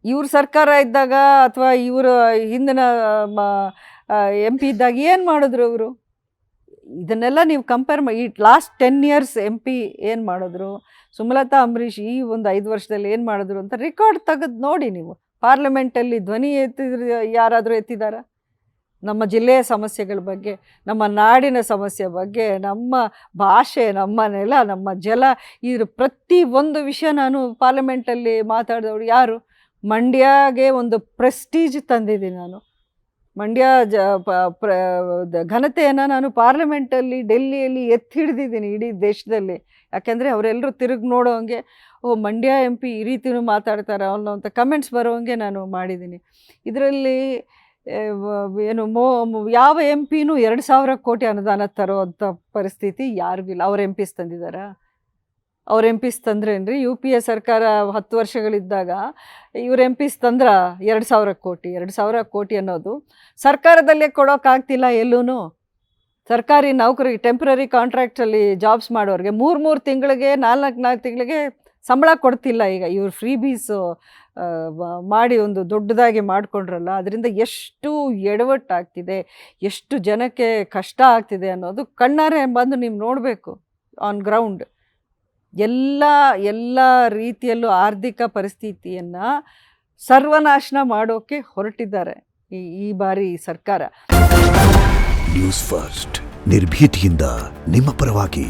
ಇವ್ರ ಸರ್ಕಾರ ಇದ್ದಾಗ ಅಥವಾ ಇವರು ಹಿಂದಿನ MP ಇದ್ದಾಗ ಏನು ಮಾಡಿದ್ರು ಅವರು? ಇದನ್ನೆಲ್ಲ ನೀವು ಕಂಪೇರ್ ಮಾಡಿ, ಈ ಲಾಸ್ಟ್ 10 years MP ಏನು ಮಾಡಿದ್ರು, ಸುಮಲತಾ ಅಂಬರೀಷ್ ಈ ಒಂದು 5 ವರ್ಷದಲ್ಲಿ ಏನು ಮಾಡಿದ್ರು ಅಂತ ರೆಕಾರ್ಡ್ ತೆಗೆದು ನೋಡಿ ನೀವು. ಪಾರ್ಲಿಮೆಂಟಲ್ಲಿ ಧ್ವನಿ ಎತ್ತಿದ್ರು ಯಾರಾದರೂ ಎತ್ತಿದಾರ? ನಮ್ಮ ಜಿಲ್ಲೆಯ ಸಮಸ್ಯೆಗಳ ಬಗ್ಗೆ, ನಮ್ಮ ನಾಡಿನ ಸಮಸ್ಯೆ ಬಗ್ಗೆ, ನಮ್ಮ ಭಾಷೆ, ನಮ್ಮ ನೆಲ, ನಮ್ಮ ಜಲ, ಇದ್ರ ಪ್ರತಿ ಒಂದು ವಿಷಯ ನಾನು ಪಾರ್ಲಿಮೆಂಟಲ್ಲಿ ಮಾತಾಡಿದವಳು ಯಾರು? ಮಂಡ್ಯಗೆ ಒಂದು ಪ್ರೆಸ್ಟೀಜ್ ತಂದಿದ್ದೀನಿ ನಾನು. ಮಂಡ್ಯ ಘನತೆಯನ್ನು ನಾನು ಪಾರ್ಲಿಮೆಂಟಲ್ಲಿ, ಡೆಲ್ಲಿಯಲ್ಲಿ ಎತ್ತಿ ಹಿಡಿದಿದ್ದೀನಿ ಇಡೀ ದೇಶದಲ್ಲಿ. ಯಾಕೆಂದರೆ ಅವರೆಲ್ಲರೂ ತಿರುಗಿ ನೋಡೋಂಗೆ, ಓ ಮಂಡ್ಯ MP ಈ ರೀತಿಯೂ ಮಾತಾಡ್ತಾರೆ ಅನ್ನೋಂಥ ಕಮೆಂಟ್ಸ್ ಬರೋಂಗೆ ನಾನು ಮಾಡಿದ್ದೀನಿ. ಇದರಲ್ಲಿ ಏನು ಯಾವ MP-ನೂ 2,000 ಕೋಟಿ ಅನುದಾನ ತರೋವಂಥ ಪರಿಸ್ಥಿತಿ ಯಾರಿಗೂ ಇಲ್ಲ. ಅವ್ರ MPs ತಂದಿದ್ದಾರಾ? ಅವ್ರ MPs ತಂದ್ರೇನ್ರಿ? UPA ಸರ್ಕಾರ 10 ವರ್ಷಗಳಿದ್ದಾಗ ಇವ್ರ MPs ತಂದ್ರ 2,000 ಕೋಟಿ? 2,000 ಕೋಟಿ ಅನ್ನೋದು ಸರ್ಕಾರದಲ್ಲೇ ಕೊಡೋಕ್ಕಾಗ್ತಿಲ್ಲ ಎಲ್ಲೂ. ಸರ್ಕಾರಿ ನೌಕರಿಗೆ, ಟೆಂಪ್ರರಿ ಕಾಂಟ್ರಾಕ್ಟಲ್ಲಿ ಜಾಬ್ಸ್ ಮಾಡೋರಿಗೆ 3 ತಿಂಗಳಿಗೆ, 4 ತಿಂಗಳಿಗೆ ಸಂಬಳ ಕೊಡ್ತಿಲ್ಲ. ಈಗ ಇವ್ರು ಫ್ರೀ ಬೀಸು ಮಾಡಿ ಒಂದು ದೊಡ್ಡದಾಗಿ ಮಾಡಿಕೊಂಡ್ರಲ್ಲ, ಅದರಿಂದ ಎಷ್ಟು ಎಡವಟ್ಟಾಗ್ತಿದೆ, ಎಷ್ಟು ಜನಕ್ಕೆ ಕಷ್ಟ ಆಗ್ತಿದೆ ಅನ್ನೋದು ಕಣ್ಣಾರೆ ಬಂದು ನೀವು ನೋಡಬೇಕು ಆನ್ ಗ್ರೌಂಡ್. ಎಲ್ಲ ರೀತಿಯಲ್ಲೂ ಆರ್ಥಿಕ ಪರಿಸ್ಥಿತಿಯನ್ನು ಸರ್ವನಾಶನ ಮಾಡೋಕ್ಕೆ ಹೊರಟಿದ್ದಾರೆ ಈ ಬಾರಿ ಸರ್ಕಾರ. ನ್ಯೂಸ್ ಫಸ್ಟ್, ನಿರ್ಭೀತಿಯಿಂದ ನಿಮ್ಮ ಪರವಾಗಿ.